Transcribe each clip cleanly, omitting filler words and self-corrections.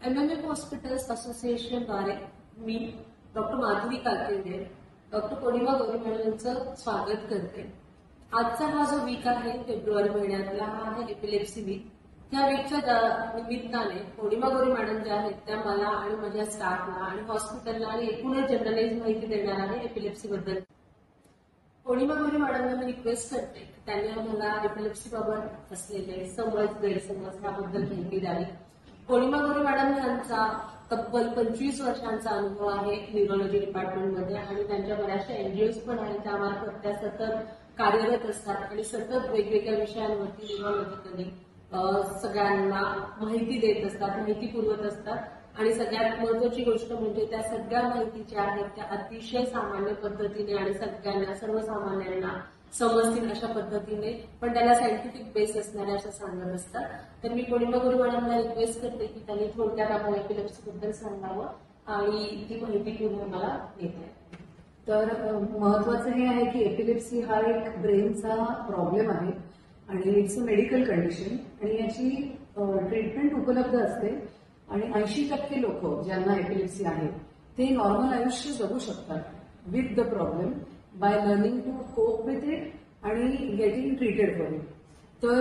MMF hospitals association द्वारे मी doctor Madhuri काकेंदे doctor पौर्णिमा Gauri madam यांचं स्वागत करते। आजचा हा जो वीक आहे फेब्रुवारी महिन्यातला हा आहे एपिलेप्सी वीक। त्या वीकच्या निमित्ताने पौर्णिमा गौरी मॅडम ज्या आहेत त्या मला आणि माझ्या स्टाफला आणि हॉस्पिटलला आणि एकूणच जनरलाइज माहिती देणार आहे एपिलेप्सी बद्दल। पौर्णिमा गौरी मॅडमला मी रिक्वेस्ट करते की त्यांनी आम्हाला एपिलेप्सी बाबत असलेले समज गैरसमज याबद्दल माहिती द्यावी। पौर्णिमा गौरी मॅडम यांचा तब्बल 25 वर्षांचा अनुभव आहे न्यूरोलॉजी डिपार्टमेंटमध्ये आणि त्यांच्या बऱ्याचशा एनजीओज पण आहेत त्यामार्फत त्या सतत कार्यरत असतात आणि सतत वेगवेगळ्या विषयांवरती न्यूरोलॉजिकली सगळ्यांना माहिती देत असतात, माहिती पुरवत असतात आणि सगळ्यात महत्वाची गोष्ट म्हणजे त्या सगळ्या माहिती ज्या आहेत त्या अतिशय सामान्य पद्धतीने आणि सगळ्यांना सर्वसामान्यांना समजतील अशा पद्धतीने पण त्याला सायंटिफिक बेस असणाऱ्या अशा सांगत असतात। तर मी पौर्णिमा गौरी मॅडमला रिक्वेस्ट करते की त्यांनी थोडक्यात आम्हाला एपिलेप्सी बद्दल सांगावं आणि ती माहिती पूर्ण मला देते। तर महत्वाचं हे आहे की एपिलेप्सी हा एक ब्रेनचा प्रॉब्लेम आहे आणि इट्स अ मेडिकल कंडिशन आणि याची ट्रीटमेंट उपलब्ध असते आणि 80% लोक ज्यांना एपिलेप्सी आहे ते नॉर्मल आयुष्य जगू शकतात with the problem by learning to cope with it आणि गेटिंग ट्रीटेड फॉर इट। तर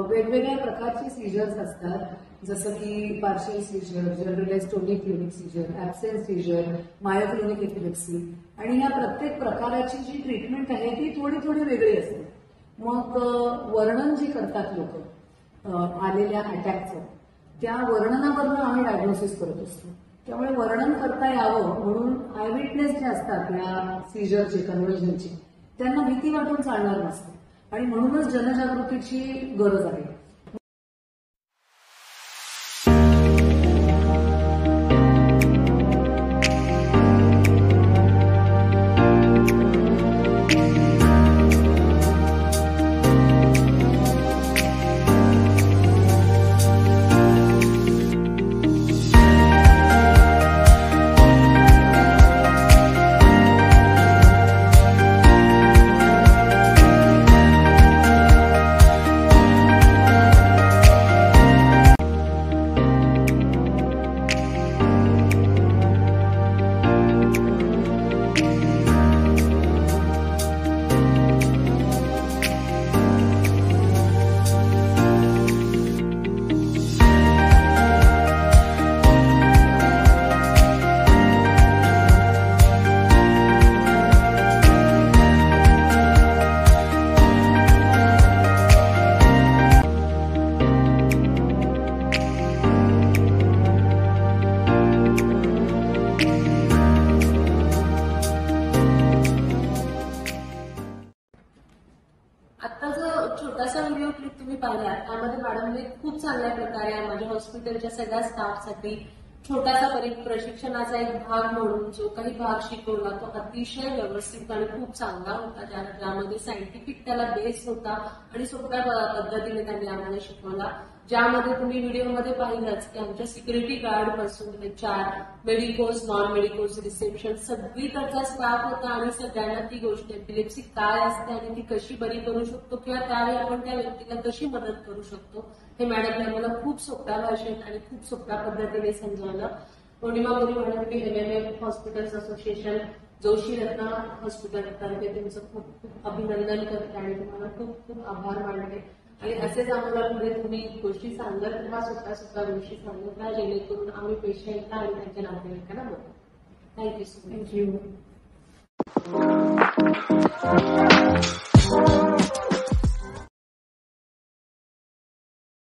वेगवेगळ्या प्रकारचे सीजर्स असतात जसं की partial seizure, generalised tonic clinic seizure, absent seizure, myoclonic epilepsy आणि या प्रत्येक प्रकाराची जी ट्रीटमेंट आहे ती थोडी वेगळी असते। मग वर्णन जे करतात लोक आलेल्या अटॅकचं त्या वर्णनावरून आम्ही डायग्नोसिस करत असतो। त्यामुळे वर्णन करता यावं म्हणून आय विटनेस जे असतात या सीजरचे कन्व्हर्जनचे त्यांना भीती वाटून चालणार नसते आणि म्हणूनच जनजागृतीची गरज आहे। आता जो छोटासा व्हिडिओ क्लिप तुम्ही पाहिला त्यामध्ये मॅडमने खूप चांगल्या प्रकारे माझ्या हॉस्पिटलच्या सगळ्या स्टाफसाठी छोटासा प्रशिक्षणाचा एक भाग म्हणून जो काही भाग शिकवला तो अतिशय व्यवस्थित आणि खूप चांगला होता। ज्यामध्ये सायंटिफिक त्याला बेस होता आणि सोप्या पद्धतीने त्यांनी आम्हाला शिकवला। ज्यामध्ये तुम्ही व्हिडिओमध्ये पाहिलंच की आमच्या सिक्युरिटी गार्ड पासून HR, medicos, non medicos, reception सगळीकडचा स्टाफ होता आणि सगळ्यांना ती गोष्ट एपिलेप्सी काय असते आणि ती कशी बरी करू शकतो किंवा त्यावेळी आपण त्या व्यक्तीला कशी मदत करू शकतो हे मॅडमने आम्हाला खूप सोप्या भाषेत आणि खूप सोप्या पद्धतीने समजावलं। पौर्णिमा गौरी मॅडमने MMF hospitals association Joshi Ratna hospital तर्फे तुमचं खूप अभिनंदन करते आणि तुम्हाला खूप आभार मानते आणि असेच आम्हाला पुढे तुम्ही गोष्टी सांगत राहा, स्वतः गोष्टी सांगत राहा जेणेकरून आम्ही पेशंटला आणि त्यांच्या नातेवाईकांना बघू। Thank you so much. थँक्यू।